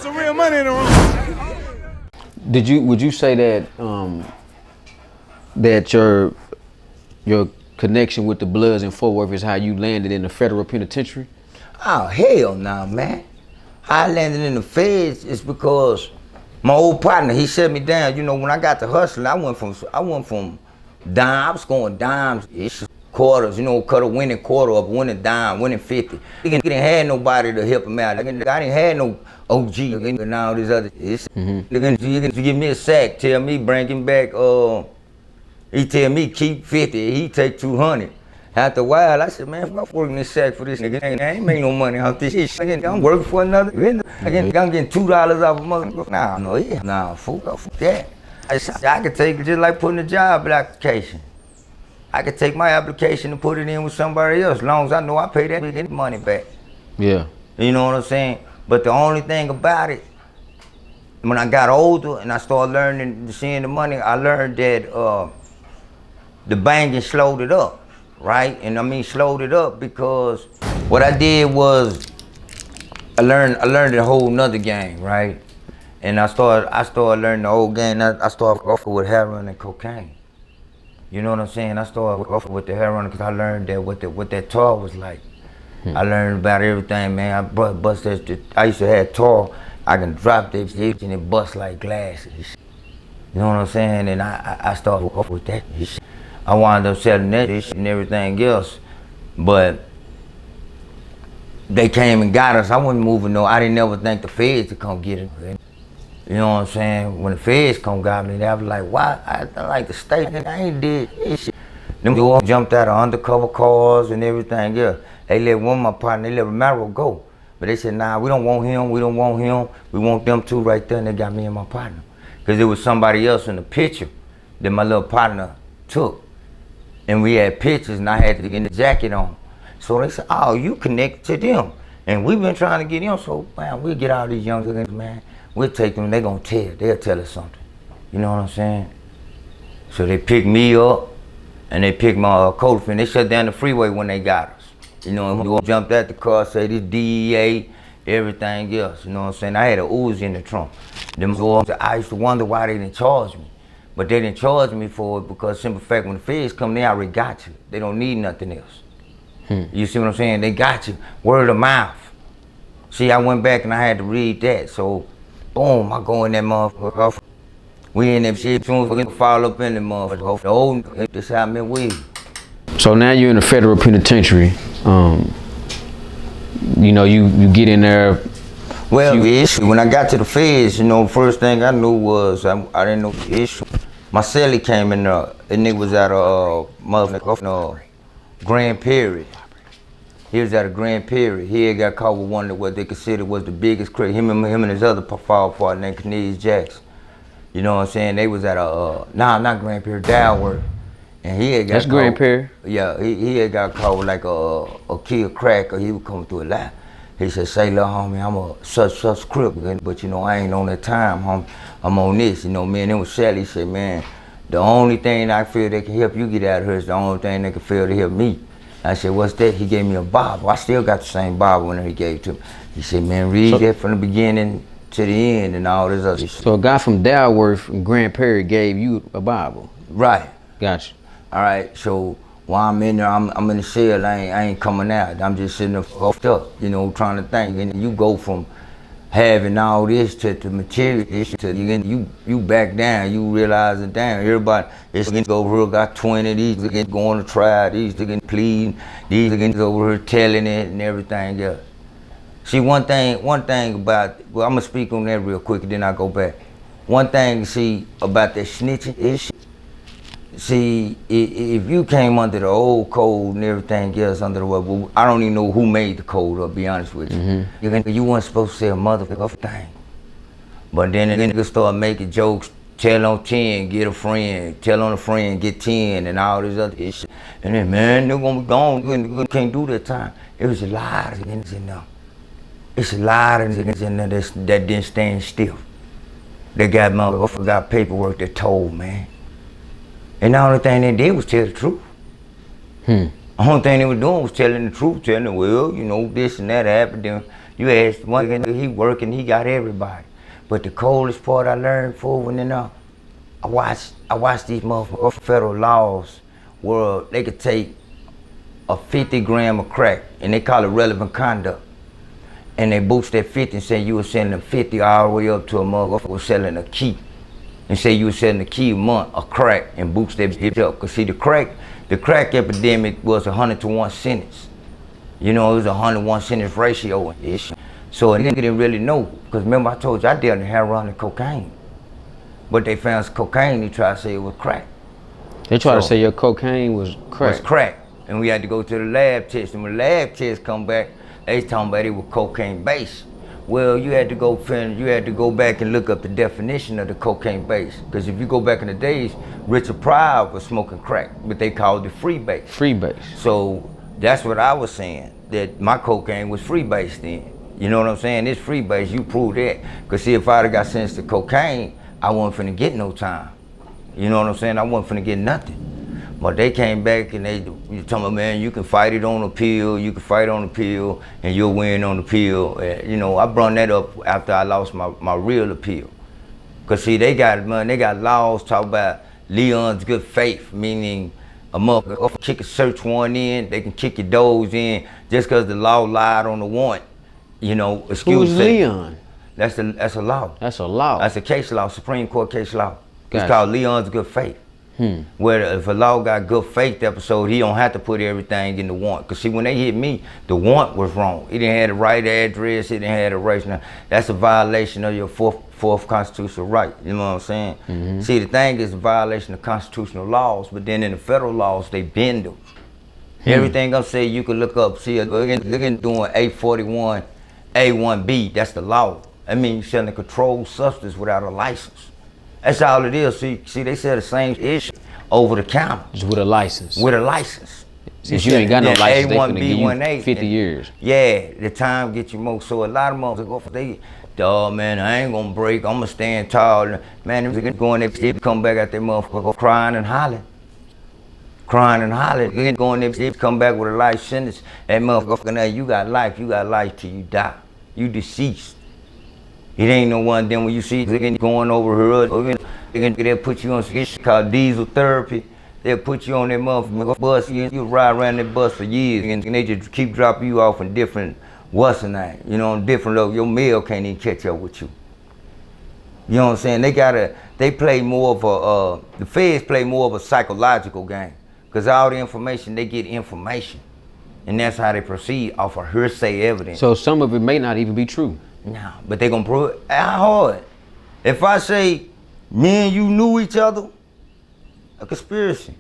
There's some real money in the room. Would you say that that your connection with the Bloods in Fort Worth is how you landed in the federal penitentiary? Oh, hell no, man. How I landed in the feds is because my old partner, he shut me down. You know, when I got to hustling, I went from dime, I was going dimes, quarters, you know, cut a winning quarter up, winning dime, winning 50. He didn't have nobody to help him out. I didn't have no OG and all this other shit. He give me a sack, tell me bring him back, he tell me keep 50, he take 200. After a while, I said, man, I'm working this sack for this nigga. I ain't make no money off this shit. I'm working for another. I'm getting $2 off a motherfucker. Nah, fuck that. I could take it just like putting a job application. I could take my application and put it in with somebody else, as long as I know I pay that money back. Yeah. You know what I'm saying? But the only thing about it, when I got older and I started learning, seeing the money, I learned that the banking slowed it up. Right? And I mean slowed it up because what I did was I learned a whole nother game, right? And I started learning the whole game. I started off with heroin and cocaine. You know what I'm saying? I started off with the heroin because I learned that what that tar was like. I learned about everything, man. I used to have tar. I can drop that shit and it bust like glasses. You know what I'm saying? And I started off with that shit. I wound up selling that shit and everything else, but they came and got us. I wasn't moving I didn't ever think the feds would come get it. You know what I'm saying? When the feds come got me, they was like, why? I like the state, I ain't did this shit. Them dudes jumped out of undercover cars and everything else. They let one of my partner, they let Romero go. But they said, nah, we don't want him, we want them two right there, and they got me and my partner. Because there was somebody else in the picture that my little partner took. And we had pictures and I had to get the jacket on. So they said, oh, you connected to them. And we've been trying to get them, so man, we'll get all these young niggas, man. We'll take them, they'll tell us something. You know what I'm saying? So they picked me up and they picked my co-defendant. They shut down the freeway when they got us. You know, and we jumped out the car, say this DEA, everything else. You know what I'm saying? I had a Uzi in the trunk. I used to wonder why they didn't charge me. But they didn't charge me for it because simple fact, when the feds come, they already got you. They don't need nothing else. You see what I'm saying? They got you, word of mouth. See, I went back and I had to read that. So, boom, I go in that motherfucker. We in that shit, soon as we fall up in the motherfucker. The old, this how I met we. So now you're in the federal penitentiary. You know, you get in there. Well, the issue, when I got to the feds, you know, the first thing I knew was, I didn't know the issue. My cellie came in there, and nigga was at a motherfucking Grand Prairie. He was at a Grand Prairie. He had got caught with one of what they considered was the biggest crazy. Him and his other fall partner named Cornelius Jackson. You know what I'm saying? They was at not Grand Prairie, Dalworth. And he had got That's caught, Grand Prairie? Yeah, he had got caught with like a kid cracker. He was coming through a lot. He said, say, little homie, I'm a such crip, but you know, I ain't on that time, homie. I'm on this, you know, man. It was Sally. He said, man, the only thing I feel that can help you get out of here is the only thing that can feel to help me. I said, what's that? He gave me a Bible. I still got the same Bible when he gave it to me. He said, man, read that from the beginning to the end and all this other shit. So a guy from Dalworth and Grand Prairie gave you a Bible? Right. Gotcha. All right, so while I'm in there, I'm in the cell, I ain't coming out. I'm just sitting there fucked up, you know, trying to think. And you go from having all this to material issue to you back down, you realize it down. Everybody, this nigga over here got 20, these niggas going to trial, these niggas pleading, these niggas over here telling it and everything else. See, one thing about, well, I'm gonna speak on that real quick and then I'll go back. One thing, see, about that snitching issue, see, if you came under the old code and everything else under the well, I don't even know who made the code, I'll be honest with you. You weren't supposed to say a motherfucker thing. But then the niggas start making jokes, tell on 10, get a friend, tell on a friend, get 10, and all this other shit. And then, man, they're gonna be gone, you can't do that time. It was a lot of niggas in there. It's a lot of niggas in there that didn't stand still. They got motherfuckers, got paperwork that told, man. And the only thing they did was tell the truth. The only thing they were doing was telling the truth, telling them, well, you know, this and that happened. Then, You asked one, he working, he got everybody. But the coldest part I learned for when I watched these motherfucking federal laws where they could take a 50 gram of crack, and they call it relevant conduct. And they boost that 50 and say you were selling a 50 all the way up to a motherfucker was selling a key. And say you were selling a key a month, a crack, and boost that shit up. Cause see the crack epidemic was 100-to-1 sentence. You know, it was a 100-to-1 sentence ratio ish. So a nigga didn't really know. Cause remember I told you I dealt in heroin and cocaine. But they found cocaine, they tried to say it was crack. They tried to say your cocaine was crack. Was crack. And we had to go to the lab test. And when the lab test come back, they talking about it was cocaine base. Well, you had to go back and look up the definition of the cocaine base. Because if you go back in the days, Richard Pryor was smoking crack, but they called it free base. Free base. So that's what I was saying, that my cocaine was free base then. You know what I'm saying? It's free base, you prove that. Because see, if I'd have got sentenced to cocaine, I wasn't finna get no time. You know what I'm saying? I wasn't finna get nothing. But they came back and you told me, man, you can fight it on appeal, and you'll win on appeal. You know, I brought that up after I lost my real appeal. Cause see, they got laws talk about Leon's good faith, meaning a motherfucker kick a search warrant in, they can kick your doors in just cause the law lied on the warrant. You know, excuse Who's Leon? That's a law. That's a law. That's a case law, Supreme Court case law. Gotcha. It's called Leon's good faith. Where if a law got good faith episode, he don't have to put everything in the warrant. Cause see, when they hit me, the warrant was wrong. It didn't have the right address, it didn't have the right. Now, that's a violation of your fourth constitutional right. You know what I'm saying? Mm-hmm. See, the thing is a violation of constitutional laws, but then in the federal laws, they bend them. Everything I'm saying, you can look up. See, look at doing 841 A1B. That's the law. I mean, you're selling a controlled substance without a license. That's all it is. See, they sell the same issue over the counter. Just with a license. With a license. Since you ain't got no license, they finna give you 50 and, years. Yeah, the time get you more. So a lot of motherfuckers, dawg, man, I ain't gonna break. I'm gonna stand tall. Man, they going there, come back at that motherfucker crying and hollering. They going there, they come back with a life sentence. That motherfucker, now you got life till you die. You deceased. It ain't no one then when you see they going over here, they'll put you on some shit called diesel therapy. They'll put you on that motherfucking bus. You ride around that bus for years, and they just keep dropping you off in different you know, different level. Your mail can't even catch up with you. You know what I'm saying? They play more of the feds play more of a psychological game. Cause all the information, they get information. And that's how they proceed off of hearsay evidence. So some of it may not even be true. No, but they gonna prove it. How hard? If I say, me and you knew each other, a conspiracy.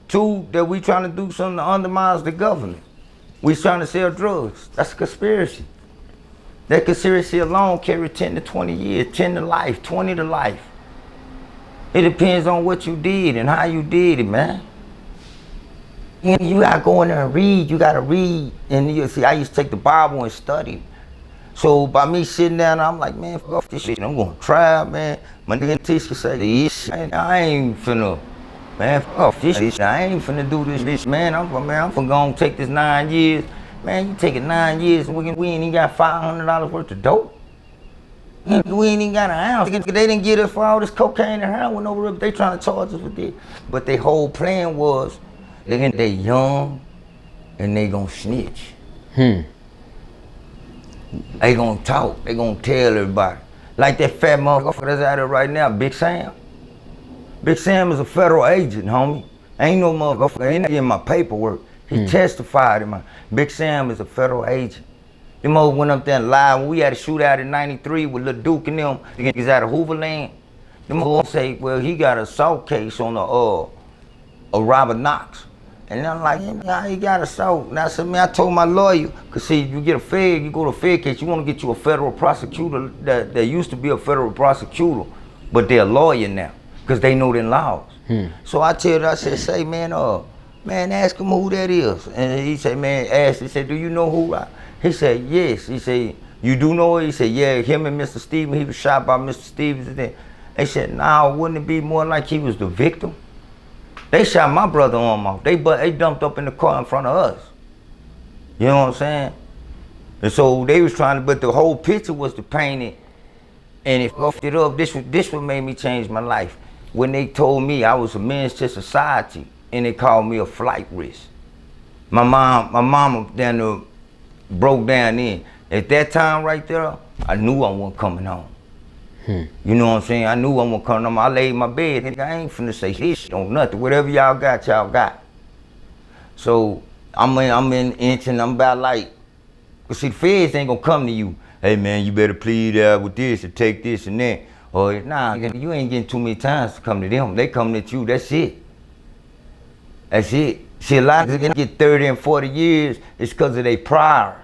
2, that we trying to do something to undermine the government. We trying to sell drugs. That's a conspiracy. That conspiracy alone carry 10 to 20 years, 10 to life, 20 to life. It depends on what you did and how you did it, man. You gotta go in there and read. You gotta read. And you see, I used to take the Bible and study. So by me sitting down, I'm like, man, fuck off this shit. I'm gonna try, man. My nigga teacher say, I ain't finna, man, fuck off this shit. I ain't finna do this, man. I'm finna go take this 9 years. Man, you take it 9 years and we ain't even got $500 worth of dope. We ain't even got an ounce. They didn't get us for all this cocaine and heroin over there, but they trying to charge us with it. But their whole plan was, they young and they gonna snitch. They gonna talk, they gonna tell everybody. Like that fat motherfucker that's out there right now, Big Sam. Big Sam is a federal agent, homie. Ain't no motherfucker, ain't in my paperwork. He testified in my, Big Sam is a federal agent. Them old went up there and lied. When we had a shootout in '93 with Lil Duke and them, he's out of Hooverland. Them old say, well, he got an assault case on a Robert Knox. And I'm like, yeah, he got assault. And I said, man, I told my lawyer, cause see, you get a fed, you go to a fed case, you wanna get you a federal prosecutor that used to be a federal prosecutor, but they're a lawyer now, cause they know their laws. So I told her, I said, say, man, ask him who that is. And he said, man, he said, do you know who I? He said, yes. He said, you do know it? He said, yeah, him and Mr. Stevens, he was shot by Mr. Stevens. And then they said, nah, wouldn't it be more like he was the victim? They shot my brother arm off. They dumped up in the car in front of us. You know what I'm saying? And so they was trying to, but the whole picture was to paint it, and it fucked it up. This what made me change my life. When they told me I was a menace to society, and they called me a flight risk. My mama down there broke down in. At that time right there, I knew I wasn't coming home. You know what I'm saying? I knew I wasn't coming home. I laid in my bed, and I ain't finna say this shit on nothing. Whatever y'all got, y'all got. So I'm in inch, and I'm about like, cause see, the feds ain't gonna come to you. Hey man, you better plead with this and take this and that. Or nah, you ain't getting too many times to come to them. They come at you, that's it. That's it. See, a lot of them get 30 and 40 years, it's because of their priors.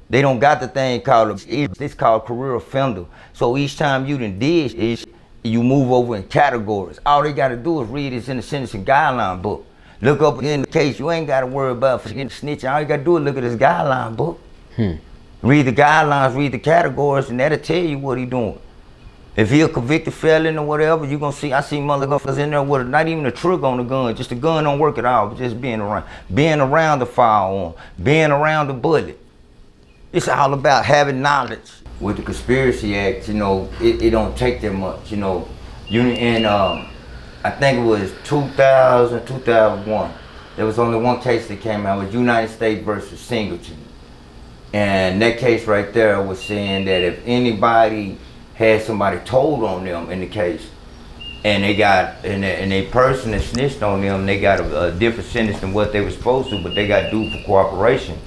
They don't got the thing called, it's called career offender. So each time you done did, you move over in categories. All they gotta do is read this in the sentencing guideline book. Look up in the case, you ain't gotta worry about getting snitching. All you gotta do is look at this guideline book. Read the guidelines, read the categories, and that'll tell you what he doing. If he a convicted felon or whatever, you gonna see, I see motherfuckers in there with not even a trigger on the gun, just the gun don't work at all, but just being around the firearm, being around the bullet. It's all about having knowledge. With the Conspiracy Act, you know, it don't take that much, you know. I think it was 2000, 2001. There was only one case that came out, it was United States versus Singleton. And that case right there was saying that if anybody had somebody told on them in the case, and they got, and a person that snitched on them, they got a different sentence than what they were supposed to, but they got due for cooperation.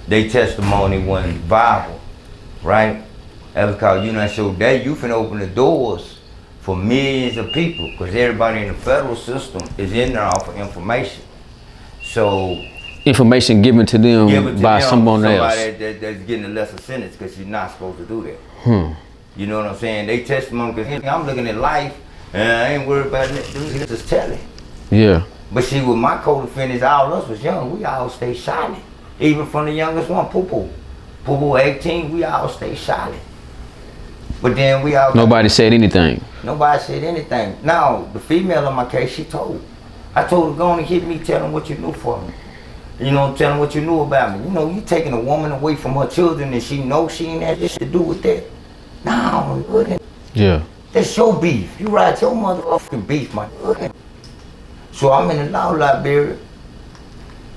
Their testimony wasn't viable, right? That was called United. So that you can open the doors for millions of people, because everybody in the federal system is in there off of information. So information given to them by someone else. Somebody that's getting a lesser sentence because you're not supposed to do that. You know what I'm saying? They testimony, because I'm looking at life and I ain't worried about it. Dudes just telling. Yeah. But see, with my co-defendants, all of us was young. We all stay silent. Even from the youngest one, Poo-Poo 18, we all stay silent. But then we all... Nobody said anything. Nobody said anything. Now, the female on my case, she told. I told her, go on and hit me, tell them what you knew for me. You know, tell them what you knew about me. You know, you taking a woman away from her children and she knows she ain't had this to do with that. No, wouldn't. Yeah. That's your beef. You ride your motherfucking beef, my nigga. So I'm in the law library.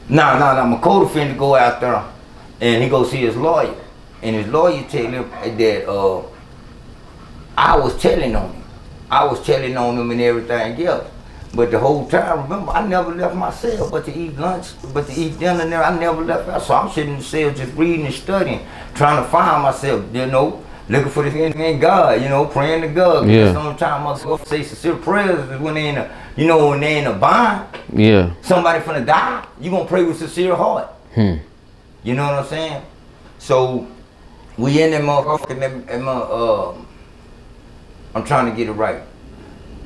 Nah, my co-defendant go out there and he go see his lawyer. And his lawyer tell him that I was telling on him. I was telling on him and everything else. But the whole time, remember, I never left my cell but to eat lunch, but to eat dinner there, I never left out. So I'm sitting in the cell just reading and studying, trying to find myself, you know, looking for this in God, you know, praying to God. Yeah. Some time I go say sincere prayers is when they in a, you know, when they in a bind. Yeah. Somebody finna die, you gonna pray with sincere heart. You know what I'm saying? So we in that motherfucker, I'm trying to get it right.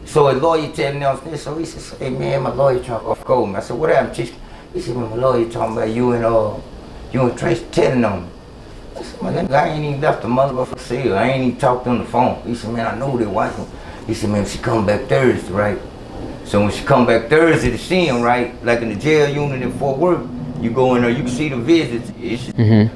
So a lawyer telling us this, so he said, hey man, my lawyer trying to off-code me. I said, what happened, Chief? He said, well, my lawyer talking about you and Trace telling on me. I said, man, I ain't even left the motherfucker cell. I ain't even talked on the phone. He said, man, I know they watching. He said, man, she come back Thursday, right? So when she come back Thursday to see him, right, like in the jail unit in Fort Worth, you go in there, you can see the visits.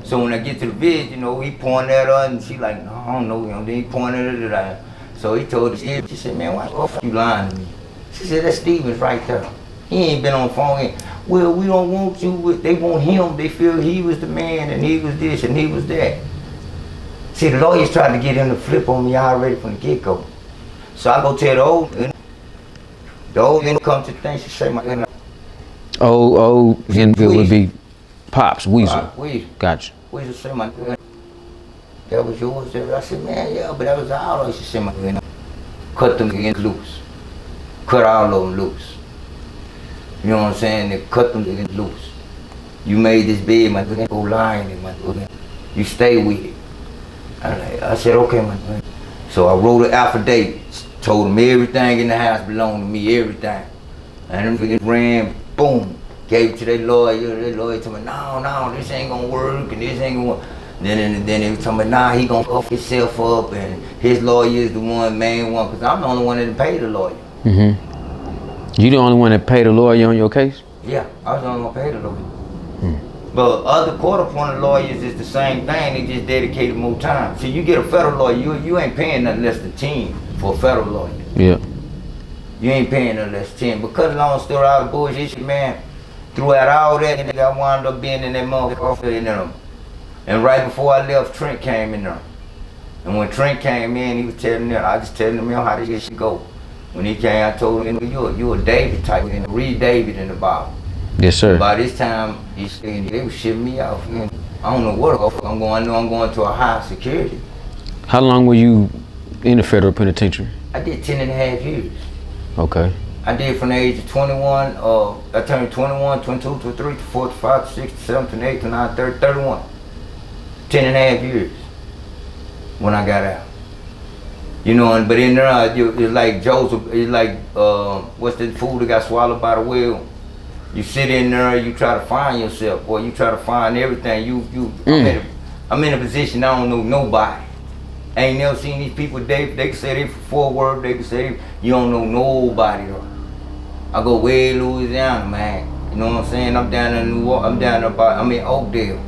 So when I get to the visit, you know, he pointed at her and she like, no, I don't know, you know, then he pointed at her. So he told her, she said, man, why the fuck you lying to me? She said, that's Stevens right there. He ain't been on the phone yet. Well, we don't want you, they want him. They feel he was the man and he was this and he was that. See, the lawyers tried to get him to flip on me already from the get-go. So I go tell the old man come to the thing, she say my name. Oh, it would be Pops, Weasel. Weasel. Gotcha. Weasel say my name. That was yours. I said, man, yeah, but that was all. She said, my cut them again loose. Cut all of them loose. You know what I'm saying? They cut them again loose. You made this bed, my nigga, go lie in it, my nigga. You stay with it. I said, okay, my nigga. So I wrote an affidavit, told them everything in the house belonged to me, everything. And them ran, boom, gave it to their lawyer. Their lawyer told me, no, this ain't gonna work, and this ain't gonna work. Then they was talking about, nah, he gonna fuck himself up, and his lawyer is the main one, because I'm the only one that paid the lawyer. You the only one that paid the lawyer on your case? Yeah, I was the only one that paid the lawyer. But other court-appointed lawyers is the same thing. They just dedicated more time. So you get a federal lawyer, you ain't paying nothing less than 10 for a federal lawyer. Yeah. You ain't paying nothing less than 10. Because long story out of bullshit, man, throughout all that, I wound up being in that motherfucker in them. And right before I left, Trent came in there. And when Trent came in, he was telling me, I just telling him how this shit go. When he came, I told him, you a David type, and read David in the Bible. Yes, sir. By this time, they was shipping me out. I don't know what I'm going. I know I'm going to a high security. How long were you in the federal penitentiary? I did 10 and a half years. Okay. I did from the age of 21, I turned 21, 22, 23, 24, 25, 26, 27, 28, 29, 30, 31. 10 and a half years when I got out. You know, but in there, it's like Joseph, it's like, what's the food that got swallowed by the whale? You sit in there, you try to find yourself, or you try to find everything. I'm in a position I don't know nobody. I ain't never seen these people. They can say they for forward. They can say you don't know nobody though. I go way Louisiana, man. You know what I'm saying? I'm down in New Orleans. I'm down about. I'm in Oakdale.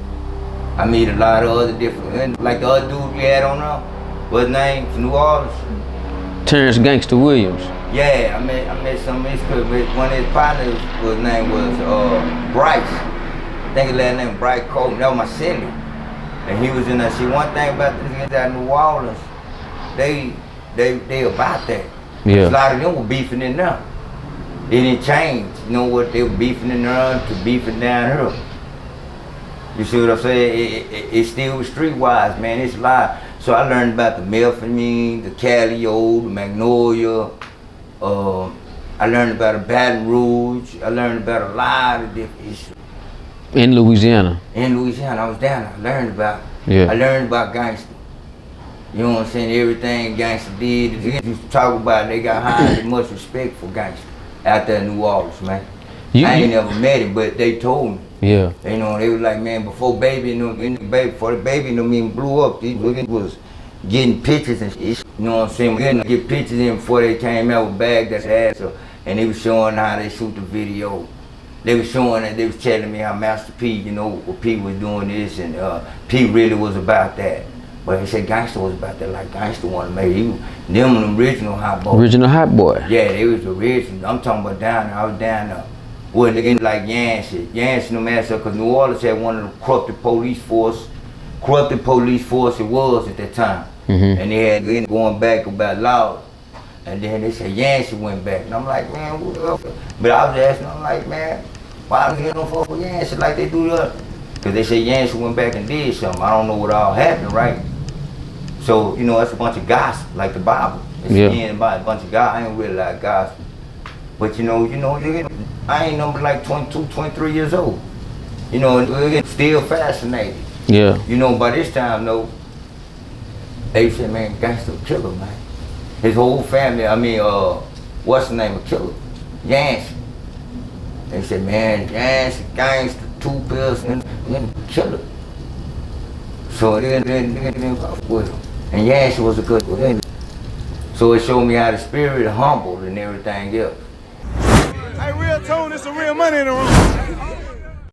I meet a lot of other different, like the other dude we had on there. What's his name? From New Orleans. Terrence Gangster Williams. Yeah, I met some of his one of his partners, his name was Bryce. I think his last name was Bryce Cole. That was my Cindy. And he was in there. See, one thing about this guys out in New Orleans, they about that. Yeah. A lot of them were beefing in there. It didn't change. You know what? They were beefing in there to beefing down here. You see what I'm saying? It still was streetwise, man. It's live. So I learned about the methamphetamine, the Calio, the Magnolia. I learned about a Baton Rouge. I learned about a lot of different issues. In Louisiana? In Louisiana, I was down there. I learned about gangster. You know what I'm saying? Everything gangster did. They used to talk about it. They got high much respect for gangster out there in New Orleans, man. I ain't never met him, but they told me. Yeah. You know, they was like, man, before the baby blew up, these niggas was getting pictures and shit. You know what I'm saying? We didn't get pictures in before they came out with bags that's ass up. And they was showing how they shoot the video. They was showing that, they was telling me how Master P, you know, what P was doing this, and P really was about that. But they said Gangster was about that, like Gangster wanted to make it. Them the original hot boy. Original hot boy. Yeah, they was the original. I'm talking about down there. I was down there. Well, nigga like Yancey. Yancey no matter, because New Orleans had one of the corrupted police force it was at that time. Mm-hmm. And they had going back about laws. And then they said Yancey went back. And I'm like, man, what the fuck? But I was asking, I'm like, man, why don't you no fuck with Yancey like they do the other? Because they said Yancey went back and did something. I don't know what all happened, right? So, you know, that's a bunch of gossip, like the Bible. It's about a bunch of gossip. I ain't really like gossip. But you know, I ain't number like 22, 23 years old. You know, still fascinated. Yeah. You know, by this time though, they said, man, Gangster killer, man. His whole family, I mean, what's the name of killer? Yancey. They said, man, Yancey, Gangster, 2 pills, and killer. So they fuck with him. And Yancey was a good one. So it showed me how the spirit humbled and everything else. Hey, real tone, there's some real money in the room.